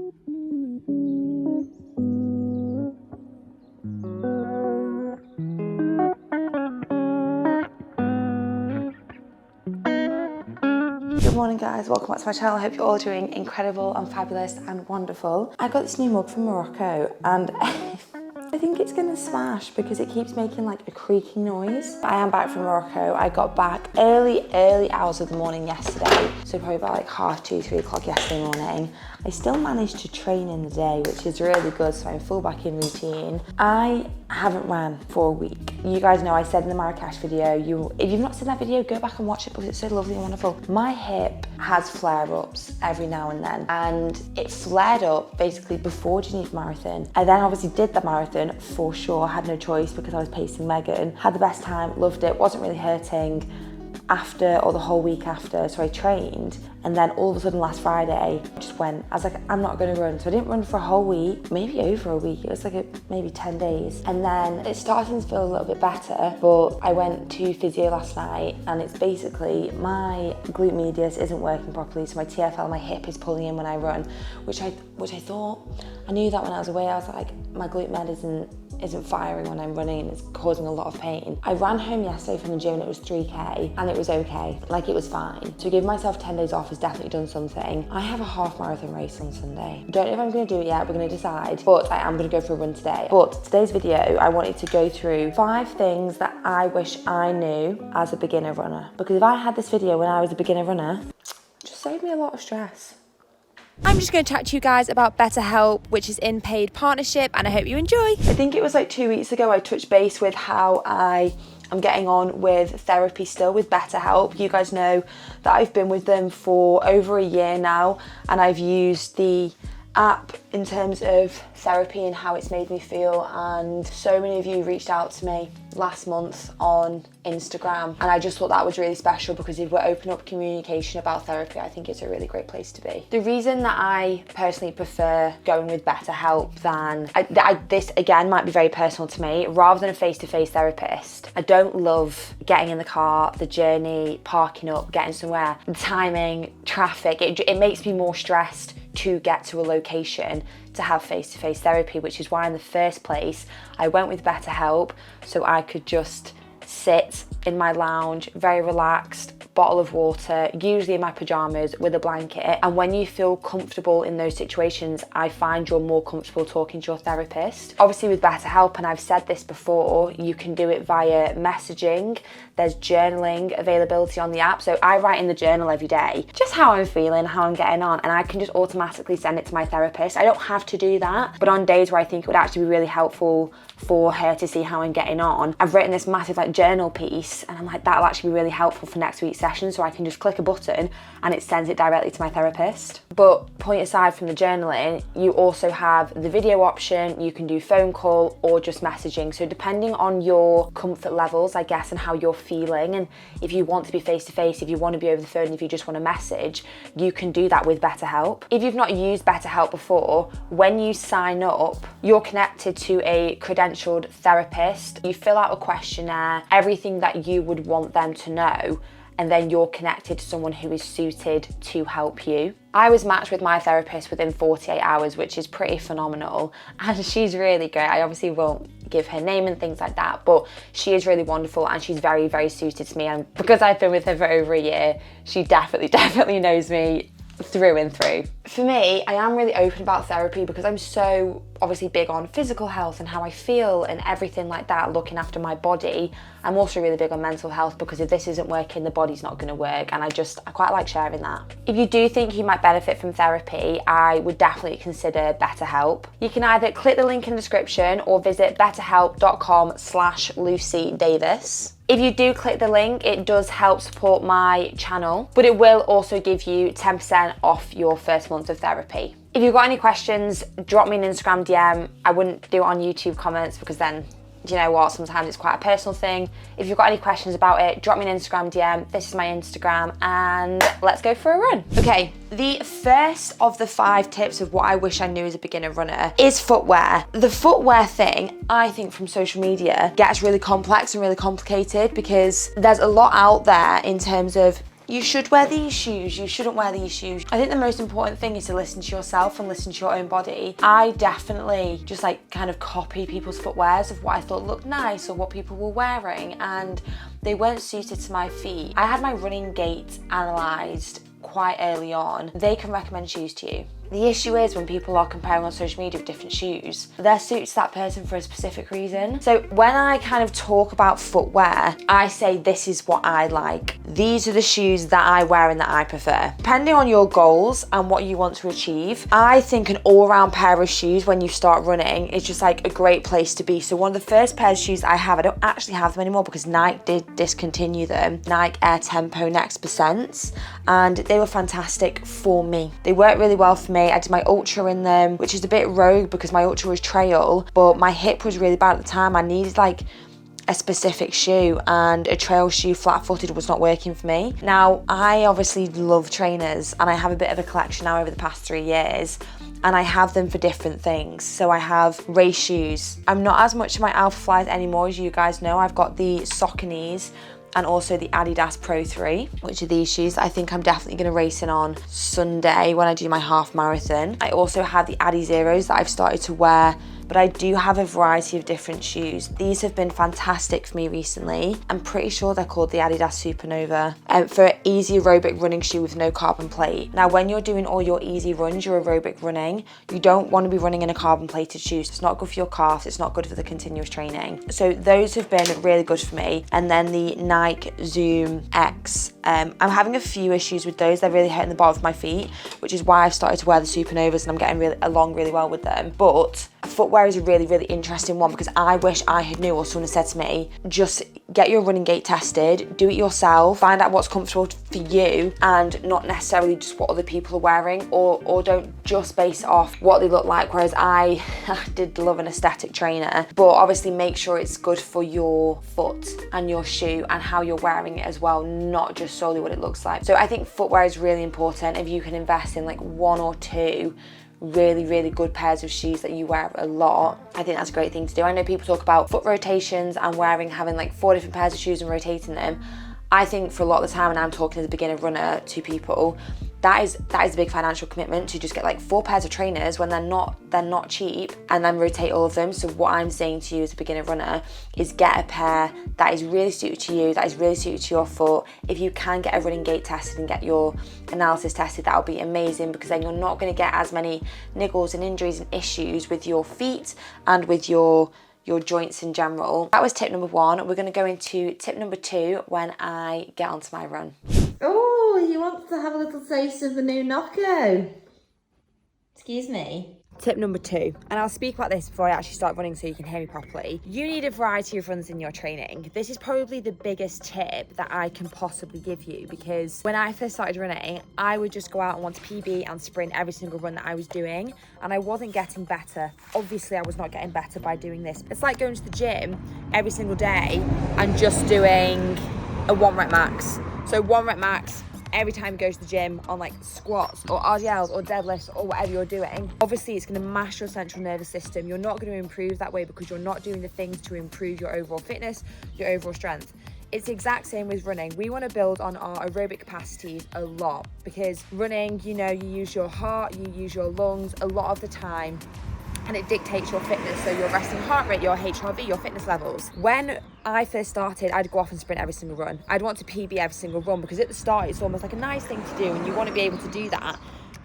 Good morning guys, welcome back to my channel. I hope you're all doing incredible and fabulous and wonderful. I got this new mug from Morocco and I think it's gonna smash because it keeps making like a creaking noise. I am back from Morocco. I got back early hours of the morning yesterday. So probably about like 2:30, 3 o'clock yesterday morning. I still managed to train in the day, which is really good, so I'm full back in routine. I haven't ran for a week. You guys know I said in the Marrakesh video, if you've not seen that video, go back and watch it because it's so lovely and wonderful. My hip has flare-ups every now and then, and it flared up basically before Geneva Marathon. I then obviously did the marathon for sure, had no choice because I was pacing Megan. Had the best time, loved it, wasn't really hurting after, or the whole week after, so I trained, and then all of a sudden last Friday just went, I was like, I'm not gonna run. So I didn't run for a whole week, maybe over a week. It was like maybe 10 days. And then it's starting to feel a little bit better, but I went to physio last night and it's basically my glute medius isn't working properly, so my TFL, my hip is pulling in when I run, which I thought, I knew that when I was away. I was like, my glute med isn't firing when I'm running and it's causing a lot of pain. I ran home yesterday from the gym and it was 3K and it was okay, like it was fine. To give myself 10 days off has definitely done something. I have a half marathon race on Sunday. Don't know if I'm gonna do it yet, we're gonna decide, but I am gonna go for a run today. But today's video, I wanted to go through 5 things that I wish I knew as a beginner runner. Because if I had this video when I was a beginner runner, it just saved me a lot of stress. I'm just going to chat to you guys about BetterHelp, which is in paid partnership, and I hope you enjoy. I think it was like 2 weeks ago I touched base with how I'm getting on with therapy still with BetterHelp. You guys know that I've been with them for over a year now, and I've used the app in terms of therapy and how it's made me feel, and so many of you reached out to me last month on Instagram, and I just thought that was really special because if we're open up communication about therapy, I think it's a really great place to be. The reason that I personally prefer going with BetterHelp than, this again might be very personal to me, rather than a face-to-face therapist, I don't love getting in the car, the journey, parking up, getting somewhere, the timing, traffic. It makes me more stressed to get to a location to have face-to-face therapy, which is why in the first place I went with BetterHelp, so I could just sit in my lounge, very relaxed, bottle of water, usually in my pajamas with a blanket. And when you feel comfortable in those situations, I find you're more comfortable talking to your therapist. Obviously with BetterHelp, and I've said this before, you can do it via messaging. There's journaling availability on the app. So I write in the journal every day, just how I'm feeling, how I'm getting on, and I can just automatically send it to my therapist. I don't have to do that, but on days where I think it would actually be really helpful for her to see how I'm getting on, I've written this massive like journal piece, and I'm like, that'll actually be really helpful for next week's session, so I can just click a button and it sends it directly to my therapist. But point aside from the journaling, you also have the video option. You can do phone call or just messaging. So depending on your comfort levels, I guess, and how you're feeling, and if you want to be face to face, if you want to be over the phone, if you just want to message, you can do that with BetterHelp. If you've not used BetterHelp before, when you sign up, you're connected to a credentialed therapist. You fill out a questionnaire, everything that you would want them to know, and then you're connected to someone who is suited to help you. I was matched with my therapist within 48 hours, which is pretty phenomenal, and she's really great. I obviously won't give her name and things like that, but she is really wonderful and she's very, very suited to me, and because I've been with her for over a year, she definitely knows me through and through. For me, I am really open about therapy because I'm so obviously big on physical health and how I feel and everything like that, looking after my body. I'm also really big on mental health because if this isn't working, the body's not going to work, and I quite like sharing that. If you do think you might benefit from therapy, I would definitely consider BetterHelp. You can either click the link in the description or visit betterhelp.com/Lucy Davis. If you do click the link, it does help support my channel, but it will also give you 10% off your first month of therapy. If you've got any questions, drop me an Instagram DM. I wouldn't do it on YouTube comments because then, do you know what, sometimes it's quite a personal thing. If you've got any questions about it, drop me an Instagram DM. This is my Instagram, and let's go for a run. Okay, the first of the 5 tips of what I wish I knew as a beginner runner is footwear. The footwear thing, I think from social media, gets really complex and really complicated because there's a lot out there in terms of you should wear these shoes, you shouldn't wear these shoes. I think the most important thing is to listen to yourself and listen to your own body. I definitely just like kind of copy people's footwears of what I thought looked nice or what people were wearing, and they weren't suited to my feet. I had my running gait analysed quite early on. They can recommend shoes to you. The issue is when people are comparing on social media with different shoes, they're suited to that person for a specific reason. So when I kind of talk about footwear, I say this is what I like. These are the shoes that I wear and that I prefer. Depending on your goals and what you want to achieve, I think an all-round pair of shoes when you start running is just like a great place to be. So one of the first pairs of shoes I have, I don't actually have them anymore because Nike did discontinue them, Nike Air Tempo Next Percents, and they were fantastic for me. They worked really well for me. I did my ultra in them, which is a bit rogue because my ultra was trail, but my hip was really bad at the time. I needed like a specific shoe, and a trail shoe flat-footed was not working for me. Now, I obviously love trainers, and I have a bit of a collection now over the past 3 years, and I have them for different things. So I have race shoes. I'm not as much in my Alpha Flies anymore, as you guys know. I've got the Sauconys and also the Adidas Pro 3, which are these shoes that I think I'm definitely gonna race in on Sunday when I do my half marathon. I also have the Adi Zeros that I've started to wear, but I do have a variety of different shoes. These have been fantastic for me recently. I'm pretty sure they're called the Adidas Supernova, for an easy aerobic running shoe with no carbon plate. Now, when you're doing all your easy runs, your aerobic running, you don't want to be running in a carbon plated shoe. It's not good for your calves, it's not good for the continuous training. So those have been really good for me. And then the Nike Zoom X. I'm having a few issues with those. They're really hurting the bottom of my feet, which is why I've started to wear the Supernovas, and I'm getting along really well with them. But footwear is a really, really interesting one because I wish I had knew, or someone said to me, just get your running gait tested, do it yourself, find out what's comfortable for you, and not necessarily just what other people are wearing, or don't just base it off what they look like. Whereas I did love an aesthetic trainer, but obviously make sure it's good for your foot and your shoe and how you're wearing it as well, not just solely what it looks like. So I think footwear is really important. If you can invest in like 1 or 2 really, really good pairs of shoes that you wear a lot, I think that's a great thing to do. I know people talk about foot rotations and having like 4 different pairs of shoes and rotating them. I think for a lot of the time, when I'm talking as a beginner runner to people, that is a big financial commitment to just get like 4 pairs of trainers when they're not cheap, and then rotate all of them. So what I'm saying to you as a beginner runner is get a pair that is really suited to you, that is really suited to your foot. If you can get a running gait tested and get your analysis tested, that'll be amazing, because then you're not going to get as many niggles and injuries and issues with your feet and with your joints in general. That was tip number 1. We're going to go into tip number 2 when I get onto my run. Oh, you want to have a little taste of the new Nocco? Excuse me. Tip number 2, and I'll speak about this before I actually start running so you can hear me properly. You need a variety of runs in your training. This is probably the biggest tip that I can possibly give you, because when I first started running, I would just go out and want to PB and sprint every single run that I was doing, and I wasn't getting better. Obviously, I was not getting better by doing this. It's like going to the gym every single day and just doing a 1 rep max. So 1 rep max every time you go to the gym on like squats or RDLs or deadlifts or whatever you're doing. Obviously, it's going to mash your central nervous system. You're not going to improve that way because you're not doing the things to improve your overall fitness, your overall strength. It's the exact same with running. We want to build on our aerobic capacities a lot, because running, you use your heart, you use your lungs a lot of the time, and it dictates your fitness. So your resting heart rate, your HRV, your fitness levels. When I first started, I'd go off and sprint every single run. I'd want to PB every single run, because at the start, it's almost like a nice thing to do, and you want to be able to do that,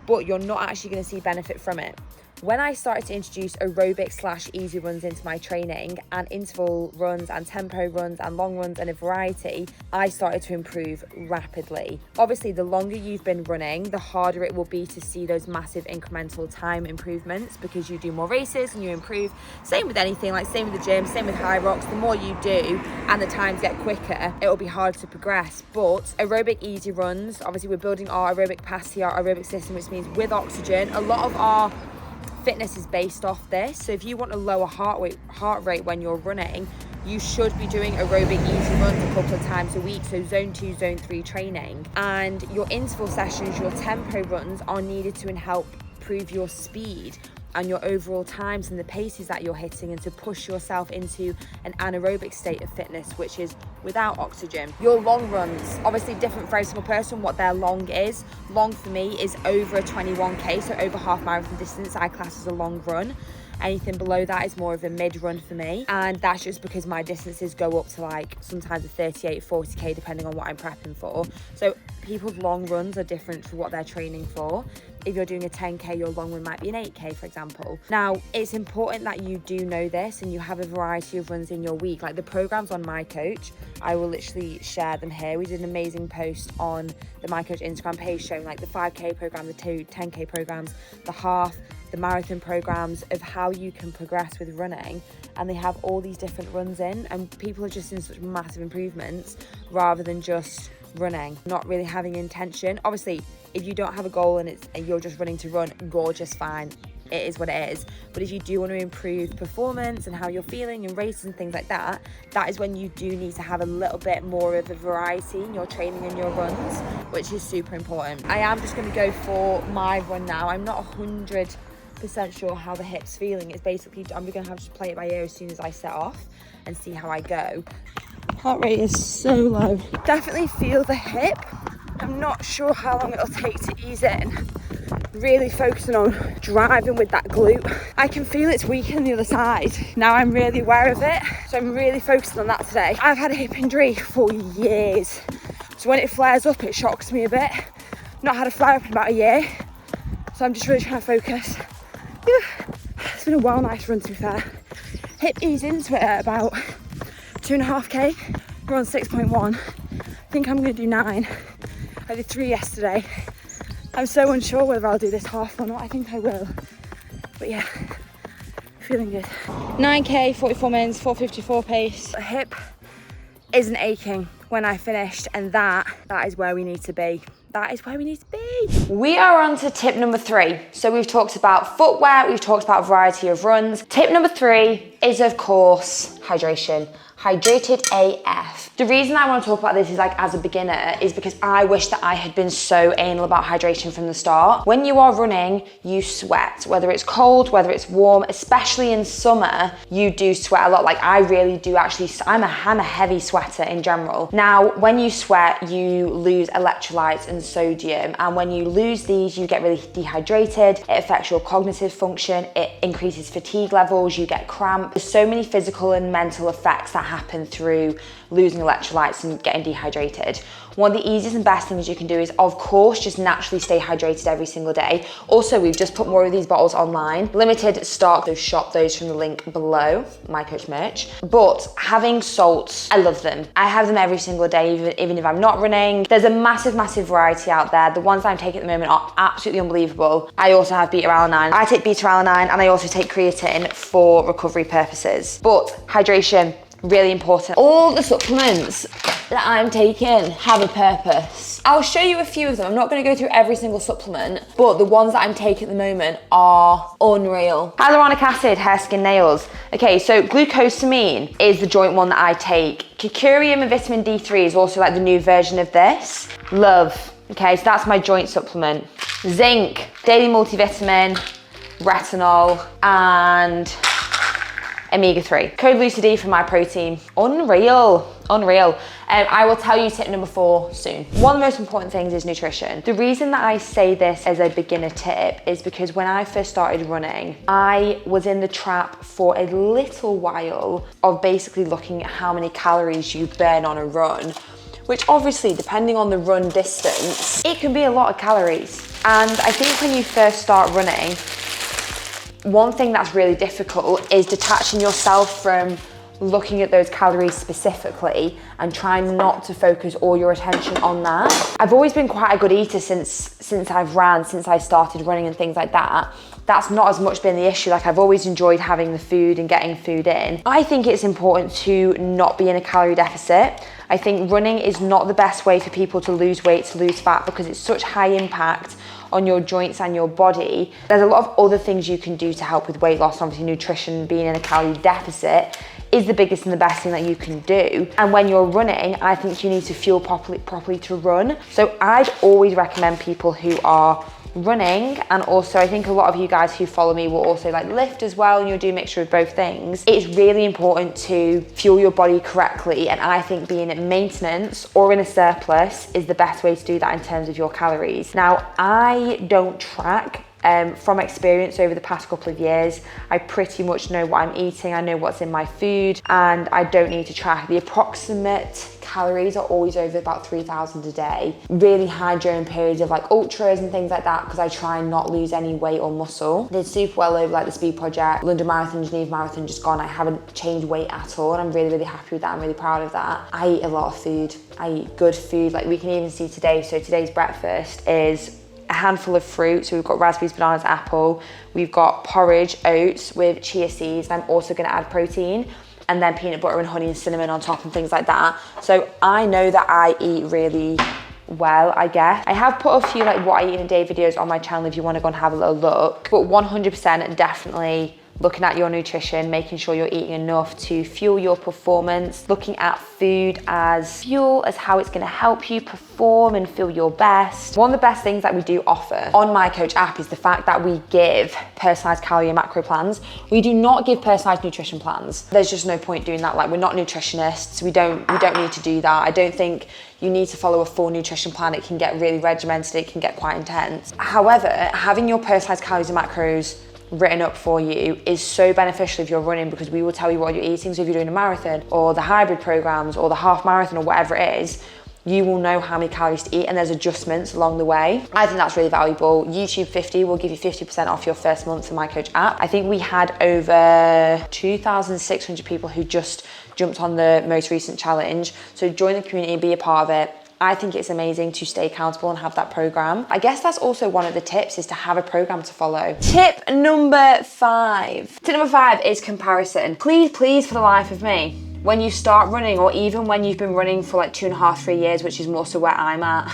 but you're not actually going to see benefit from it. When I started to introduce aerobic/easy runs into my training, and interval runs and tempo runs and long runs and a variety, I started to improve rapidly. Obviously, the longer you've been running, the harder it will be to see those massive incremental time improvements, because you do more races and you improve. Same with anything, like same with the gym, same with high rocks. The more you do and the times get quicker, it will be harder to progress. But aerobic easy runs, obviously we're building our aerobic capacity, our aerobic system, which means with oxygen. A lot of our fitness is based off this. So if you want a lower heart rate when you're running, you should be doing aerobic easy runs a couple of times a week, so zone 2, zone 3 training. And your interval sessions, your tempo runs are needed to help improve your speed. and your overall times and the paces that you're hitting, and to push yourself into an anaerobic state of fitness, which is without oxygen. Your long runs, obviously different for every single person what their long is. Long for me is over a 21k, so over half marathon distance I class as a long run. Anything below that is more of a mid run for me, and that's just because my distances go up to like sometimes a 38, 40k depending on what I'm prepping for. So people's long runs are different for what they're training for. If you're doing a 10k, your long run might be an 8k, for example. Now, it's important that you do know this and you have a variety of runs in your week. Like the programs on My Coach, I will literally share them here. We did an amazing post on the My Coach Instagram page showing like the 5k program, the 10k programs, the half, the marathon programs of how you can progress with running, and they have all these different runs in, and people are just in such massive improvements rather than just running, not really having intention. Obviously, if you don't have a goal and you're just running to run, gorgeous, fine, it is what it is. But if you do want to improve performance and how you're feeling in races and things like that, that is when you do need to have a little bit more of a variety in your training and your runs, which is super important. I am just going to go for my run now. I'm not 100% sure how the hip's feeling. It's basically, I'm going to have to play it by ear as soon as I set off and see how I go. Heart rate is so low. Definitely feel the hip. I'm not sure how long it'll take to ease in. Really focusing on driving with that glute. I can feel it's weak on the other side. Now I'm really aware of it, so I'm really focusing on that today. I've had a hip injury for years, so when it flares up, it shocks me a bit. Not had a flare up in about a year, so I'm just really trying to focus. It's been a well nice run, to be fair. Hip eased into it at about 2.5k. We're on 6.1. I think I'm going to do 9. I did 3 yesterday. I'm so unsure whether I'll do this half or not. I think I will. But yeah, feeling good. 9k, 44 minutes, 4:54 pace. The hip isn't aching when I finished, and that is where we need to be. That is where we need to be. We are on to tip number 3. So we've talked about footwear, we've talked about a variety of runs. Tip number 3 is, of course, hydration. Hydrated AF. The reason I want to talk about this is like as a beginner is because I wish that I had been so anal about hydration from the start. When you are running, you sweat, whether it's cold, whether it's warm, especially in summer, you do sweat a lot. Like I really do actually, I'm a heavy sweater in general. Now, when you sweat, you lose electrolytes and sodium. And when you lose these, you get really dehydrated. It affects your cognitive function. It increases fatigue levels. You get cramp. There's so many physical and mental effects that happen through losing electrolytes and getting dehydrated. One of the easiest and best things you can do is, of course, just naturally stay hydrated every single day. Also, we've just put more of these bottles online. Limited stock, so shop those from the link below, My Coach merch. But having salts, I love them. I have them every single day, even if I'm not running. There's a massive variety out there. The ones I'm taking at the moment are absolutely unbelievable. I also have beta-alanine. I take beta-alanine and I also take creatine for recovery purposes. But hydration, really important. All the supplements that I'm taking have a purpose. I'll show you a few of them. I'm not going to go through every single supplement, but the ones that I'm taking at the moment are unreal. Hyaluronic acid, hair, skin, nails. Okay, so glucosamine is the joint one that I take. Curcurium and vitamin D3 is also like the new version of this. Love. Okay, so that's my joint supplement. Zinc, daily multivitamin, retinol, and omega-3. Code LucidE for my protein. Unreal. I will tell you tip number 4 soon. One of the most important things is nutrition. The reason that I say this as a beginner tip is because when I first started running, I was in the trap for a little while of basically looking at how many calories you burn on a run, which obviously, depending on the run distance, it can be a lot of calories. And I think when you first start running, one thing that's really difficult is detaching yourself from looking at those calories specifically and trying not to focus all your attention on that. I've always been quite a good eater since I started running and things like that. That's not as much been the issue. Like I've always enjoyed having the food and getting food in. I think it's important to not be in a calorie deficit. I think running is not the best way for people to lose weight, to lose fat, because it's such high impact on your joints and your body. There's a lot of other things you can do to help with weight loss. Obviously nutrition, being in a calorie deficit is the biggest and the best thing that you can do. And when you're running, I think you need to fuel properly to run. So I'd always recommend people who are running, and also I think a lot of you guys who follow me will also like lift as well, and you'll do a mixture of both things. It's really important to fuel your body correctly, and I think being at maintenance or in a surplus is the best way to do that in terms of your calories. Now, I don't track. From experience over the past couple of years, I pretty much know what I'm eating, I know what's in my food, and I don't need to track. The approximate calories are always over about 3,000 a day. Really high during periods of like ultras and things like that, because I try and not lose any weight or muscle. Did super well over like the Speed Project, London Marathon, Geneva Marathon just gone. I haven't changed weight at all, and I'm really, really happy with that. I'm really proud of that. I eat a lot of food. I eat good food. Like we can even see today, so today's breakfast is a handful of fruit. So we've got raspberries, bananas, apple. We've got porridge, oats with chia seeds. And I'm also gonna add protein, and then peanut butter and honey and cinnamon on top and things like that. So I know that I eat really well, I guess. I have put a few like what I eat in a day videos on my channel if you wanna go and have a little look. But 100% definitely looking at your nutrition, making sure you're eating enough to fuel your performance, looking at food as fuel, as how it's gonna help you perform and feel your best. One of the best things that we do offer on My Coach app is the fact that we give personalized calorie and macro plans. We do not give personalized nutrition plans. There's just no point doing that. Like, we're not nutritionists. We don't need to do that. I don't think you need to follow a full nutrition plan. It can get really regimented, it can get quite intense. However, having your personalized calories and macros written up for you is so beneficial if you're running, because we will tell you what you're eating. So if you're doing a marathon or the hybrid programs or the half marathon or whatever it is, you will know how many calories to eat, and there's adjustments along the way. I think that's really valuable. YouTube 50 will give you 50% off your first month in My Coach app. I think we had over 2,600 people who just jumped on the most recent challenge. So join the community, be a part of it. I think it's amazing to stay accountable and have that program. I guess that's also one of the tips, is to have a program to follow. Tip number 5. Tip number 5 is comparison. Please, for the life of me, when you start running, or even when you've been running for like 2.5, 3 years, which is more so where I'm at,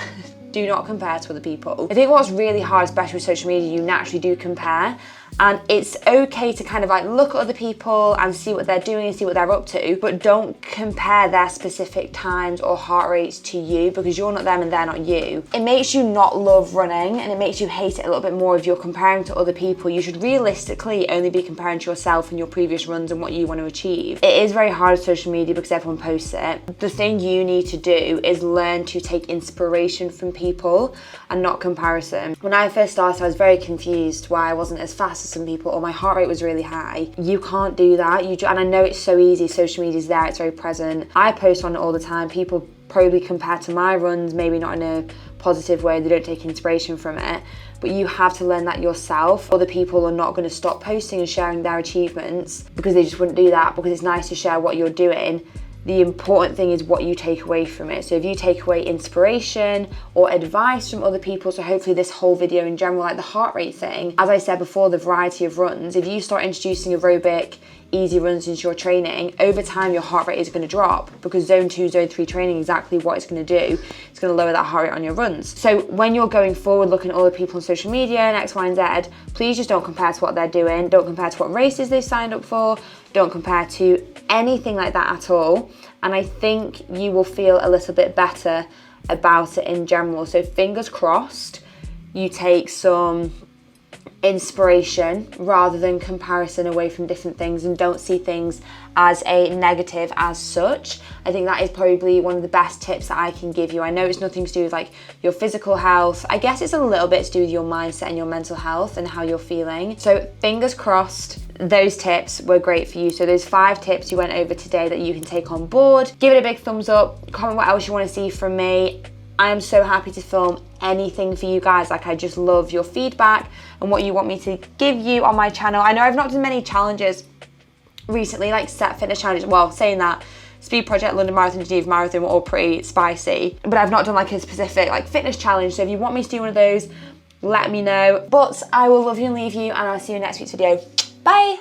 do not compare to other people. I think what's really hard, especially with social media, you naturally do compare. And it's okay to kind of like look at other people and see what they're doing and see what they're up to, but don't compare their specific times or heart rates to you, because you're not them and they're not you. It makes you not love running, and it makes you hate it a little bit more if you're comparing to other people. You should realistically only be comparing to yourself and your previous runs and what you want to achieve. It is very hard on social media because everyone posts it. The thing you need to do is learn to take inspiration from people and not comparison. When I first started, I was very confused why I wasn't as fast as some people, or my heart rate was really high. You can't do that. And I know it's so easy. Social media's there, it's very present. I post on it all the time. People probably compare to my runs, maybe not in a positive way. They don't take inspiration from it. But you have to learn that yourself. Other people are not going to stop posting and sharing their achievements because they just wouldn't do that, because it's nice to share what you're doing. The important thing is what you take away from it. So if you take away inspiration or advice from other people, so hopefully this whole video in general, like the heart rate thing, as I said before, the variety of runs, if you start introducing aerobic, easy runs into your training, over time your heart rate is going to drop, because zone 2, zone 3 training, exactly what it's going to do, it's going to lower that heart rate on your runs. So when you're going forward looking at other people on social media and X, Y, and Z, please just don't compare to what they're doing. Don't compare to what races they signed up for. Don't compare to anything like that at all. And I think you will feel a little bit better about it in general. So fingers crossed, you take some inspiration rather than comparison away from different things, and don't see things as a negative as such. I think that is probably one of the best tips that I can give you. I know it's nothing to do with like your physical health. I guess it's a little bit to do with your mindset and your mental health and how you're feeling. So fingers crossed those tips were great for you. So those 5 tips you went over today that you can take on board. Give it a big thumbs up. Comment what else you want to see from me. I am so happy to film anything for you guys. Like, I just love your feedback and what you want me to give you on my channel. I know I've not done many challenges recently, like set fitness challenges. Well, saying that, Speed Project, London Marathon, Geneva Marathon were all pretty spicy, but I've not done like a specific like fitness challenge. So if you want me to do one of those, let me know. But I will love you and leave you, and I'll see you in next week's video. Bye.